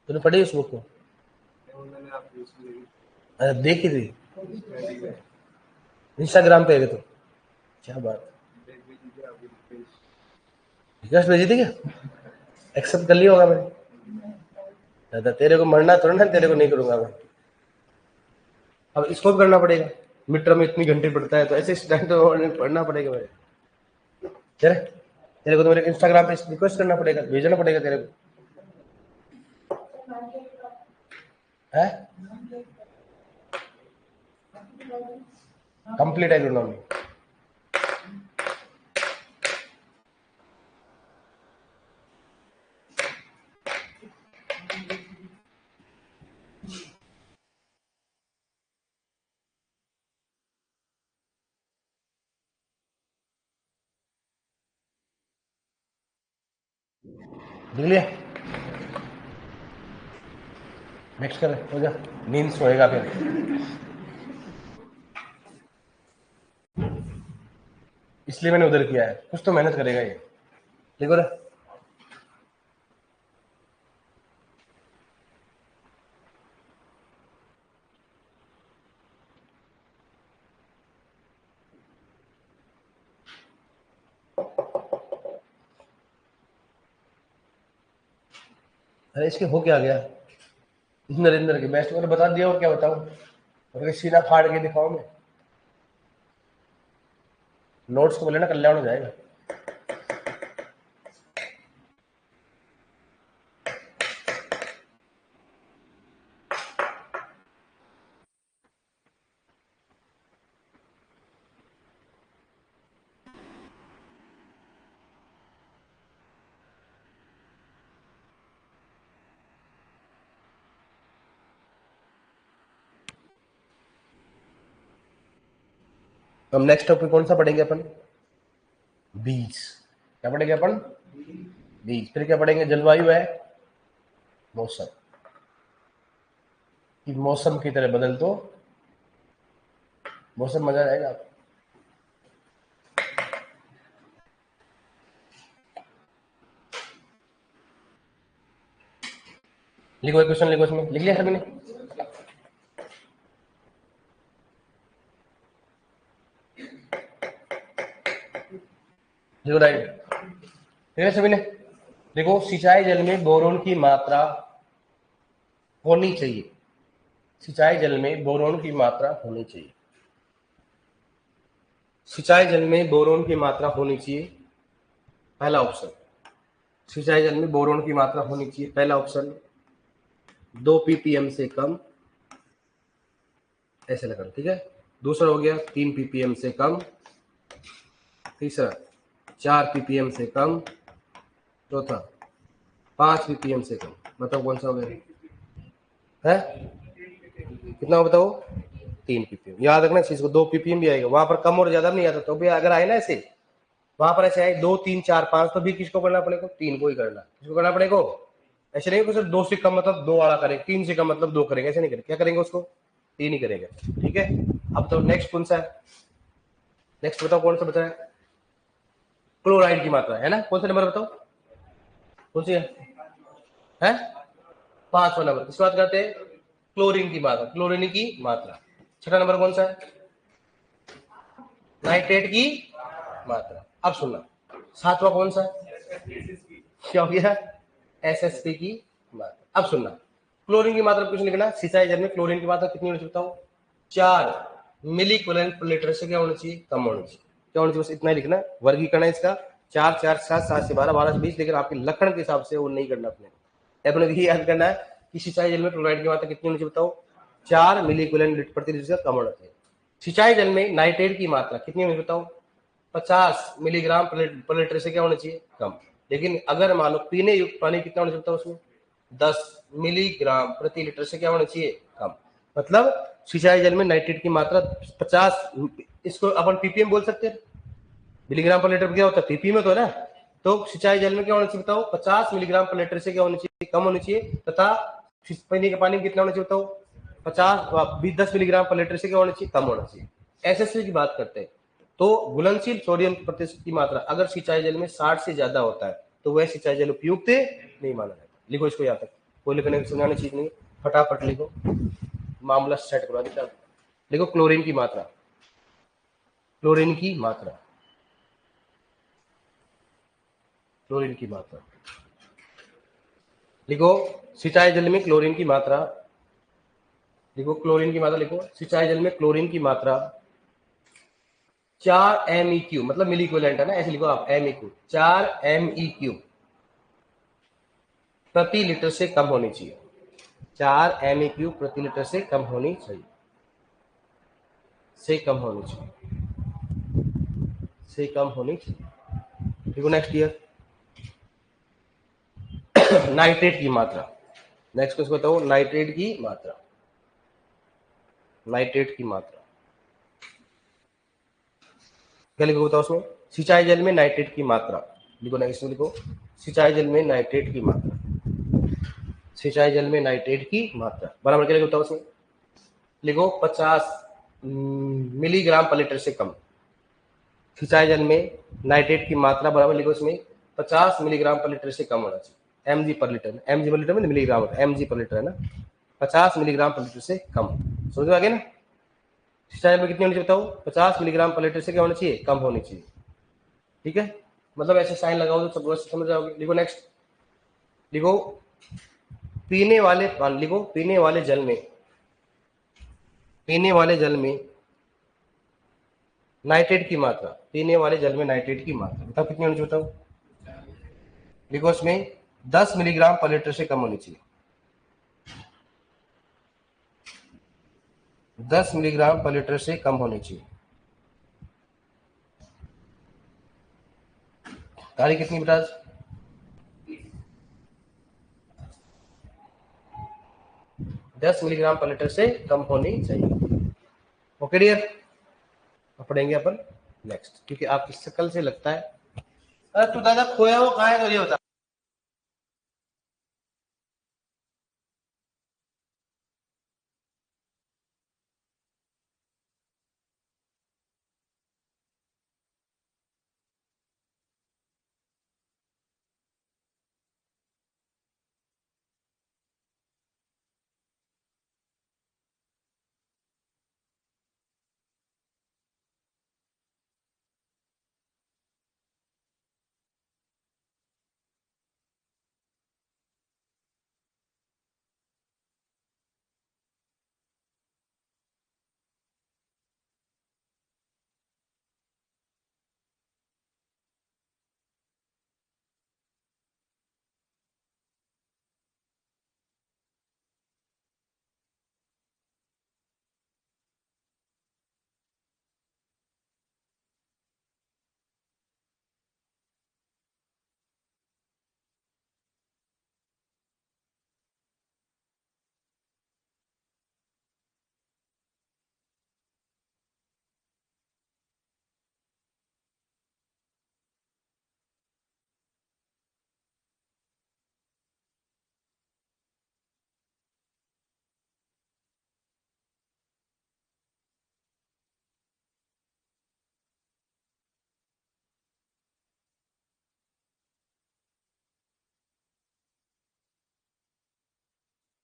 तूने पढ़ी इस बुक को? देखी थी? इंस्टाग्राम पे है तो? क्या बात, रिक्वेस्ट भेजी थी क्या? एक्सेप्ट कर लिया होगा मैंने। दादा तेरे को मरना थोड़ा ना, तेरे को नहीं करूंगा मैं। अब इसको भी करना पड़ेगा, मिड टर्म में इतनी घंटे पड़ता है तो ऐसे स्टैंड तो पढ़ना पड़ेगा मेरे। तेरे तेरे को तो मेरे इंस्टाग्राम पे रिक्वेस्ट करना पड़ेगा, भेजना पड़ेगा तेरे को, है? Complete agronomy. देख लिया, नेक्स्ट कर, हो जा, नींद सोएगा फिर। इसलिए मैंने उधर किया है, कुछ तो मेहनत करेगा ये, देखो ना। अरे इसके हो क्या गया, नरेंद्र के बेस्ट मैंने बता दिया, और क्या बताऊं, और सीना फाड़ के दिखाऊं मैं? नोट्स को बोले ना, कल्याण हो जाएगा। हम नेक्स्ट टॉपिक कौन सा पढ़ेंगे अपन? बीज। क्या पढ़ेंगे अपन? बीज। फिर क्या पढ़ेंगे? जलवायु है, मौसम, कि मौसम की तरह बदल दो, मौसम मजा आएगा आपको। लिखो क्वेश्चन, लिखो, इसमें लिख लिया सभी ने? लिखो, राइट, ठीक है सभी ने? देखो, सिंचाई जल में बोरोन की मात्रा होनी चाहिए, सिंचाई जल में बोरोन की मात्रा होनी चाहिए, सिंचाई जल में बोरोन की मात्रा होनी चाहिए, पहला ऑप्शन। सिंचाई जल में बोरोन की मात्रा होनी चाहिए, पहला ऑप्शन। 2 ppm से कम, ऐसे लगा, ठीक है। दूसरा हो गया 3 ppm से कम, तीसरा 4 ppm से कम, चौथा 5 ppm से कम। बताओ कौन सा हो गया है? कितना हो बताओ? 3 ppm। याद रखना इस चीज को, 2 ppm भी आएगा, वहां पर कम और ज्यादा नहीं आता। तो भी अगर आए ना ऐसे, वहां पर ऐसे आए 2 3 4 5, तो भी किसको करना पड़ेगा? 3 को ही करना। किसको करना पड़ेगा? ऐसे नहीं कि सिर्फ 2 से कम मतलब 2 वाला करेंगे, 3 से कम मतलब 2 करेंगे, ऐसे नहीं करेंगे। क्या करेंगे उसको? 3 ही करेंगे, ठीक है। अब तो नेक्स्ट कौन सा है? नेक्स्ट बताओ कौन सा बताया? क्लोराइड की मात्रा है ना, कौन सा नंबर बताओ? कौन सी है? 5वां नंबर। इसके बाद करते हैं क्लोरीन की मात्रा, क्लोरीन की मात्रा। छठा नंबर कौन सा है? नाइट्रेट की मात्रा। अब सुनना, 7वां कौन सा है? क्या हो गया? एसएसपी की मात्रा। अब सुनना, क्लोरीन की मात्रा कुछ लिखना, सिंचाई जल में क्लोरीन की मात्रा कितनी होनी चाहिए बताओ? 4 मिलीक्यूलेंट पर लीटर से क्या होना चाहिए? कम होना चाहिए। क्या होना चाहिए? बस इतना ही लिखना। वर्गीकरण है इसका 4 4 7 7 से 12 12 से 20, लेकिन आपके लक्षण के हिसाब से वो नहीं करना अपने को। यही याद करना है कि सिंचाई जल में क्लोराइड की मात्रा कितनी होनी चाहिए बताओ? 4 मिलीक्यूलेंट प्रति लीटर से कम होना चाहिए। सिंचाई जल में नाइट्रेट की मात्रा कितनी होनी बताओ? 50 मिलीग्राम पर लीटर से क्या होना चाहिए? कम। लेकिन अगर मान लो पीने युक्त पानी कितना होना चाहिए बताओ उसमें? 10 मिलीग्राम प्रति लीटर से क्या होना चाहिए? कम। मतलब सिंचाई जल में नाइट्रेट की मात्रा 50, इसको अपन पीपीएम बोल सकते हैं। मिलीग्राम पर लीटर क्या होता है? पीपीएम में तो है ना। तो सिंचाई जल में क्या होना चाहिए बताओ? 50 मिलीग्राम पर लीटर से क्या होना चाहिए? कम होनी चाहिए। तथा पीने के पानी में कितना होना चाहिए बताओ? 10 मिलीग्राम पर लीटर से क्या होना चाहिए? कम होना चाहिए। एसएसपी की बात करते हैं तो घुलनशील सोडियम प्रतिशत की मात्रा अगर सिंचाई जल में 60 से ज्यादा होता है तो वह सिंचाई जल उपयुक्त नहीं माना जाता। लिखो इसको यहाँ तक, कोई लिखने की समझाने चीज नहीं, फटाफट लिखो, मामला सेट करो। देखो क्लोरीन की मात्रा, क्लोरीन की मात्रा क्लोरीन की मात्रा। लिखो सिंचाई जल में क्लोरीन की मात्रा, लिखो क्लोरीन की मात्रा, लिखो सिंचाई जल में क्लोरीन की मात्रा 4 MEQ, मतलब मिली इक्विवेलेंट है ना, ऐसे लिखो आप MEQ, 4 MEQ प्रति लीटर से कम होनी चाहिए। 4 MEQ प्रति लीटर से कम होनी चाहिए, से कम होनी चाहिए, से कम होनी चाहिए। देखो नेक्स्ट ईयर नाइट्रेट की मात्रा। नेक्स्ट क्वेश्चन बताओ, नाइट्रेट की मात्रा, नाइट्रेट की मात्रा क्या लिखो बताओ उसमें, सिंचाई जल में नाइट्रेट की मात्रा। लिखो नेक्स्ट में, लिखो सिंचाई जल में नाइट्रेट की मात्रा, सिंचाई जल में नाइट्रेट की मात्रा बराबर क्या लिखो बताओ उसमें, लिखो 50 मिलीग्राम पर लीटर से कम। सिंचाई जल में नाइट्रेट की मात्रा बराबर लिखो इसमें 50 मिलीग्राम पर लीटर से कम होना चाहिए। mg पर लीटर, mg पर लीटर में मिलीग्राम होता है, mg पर लीटर है ना, 50 मिलीग्राम पर लीटर से कम। समझ में आ गया ना। सिंचाई में कितनी होनी चाहिए बताओ, 50 मिलीग्राम पर लीटर से क्या होना चाहिए, कम होनी चाहिए। ठीक है, मतलब ऐसे साइन लगाओ तो सब समझ जाओगे। लिखो नेक्स्ट, लिखो पीने वाले पानी, लिखो पीने वाले जल में, पीने वाले जल में नाइट्रेट की मात्रा, पीने वाले जल में नाइट्रेट की मात्रा बताओ कितनी होनी चाहिए बताओ। लिखो उसमें 10 मिलीग्राम पर लीटर से कम होनी चाहिए, 10 मिलीग्राम पर लीटर से कम होनी चाहिए। तारीख कितनी बेटा, 10 मिलीग्राम पर लीटर से कम होनी चाहिए। ओके डियर, अब पढ़ेंगे अपन नेक्स्ट, क्योंकि आप इस कल से लगता है, अरे तू दादा खोया हो कहाँ है, तो ये बता।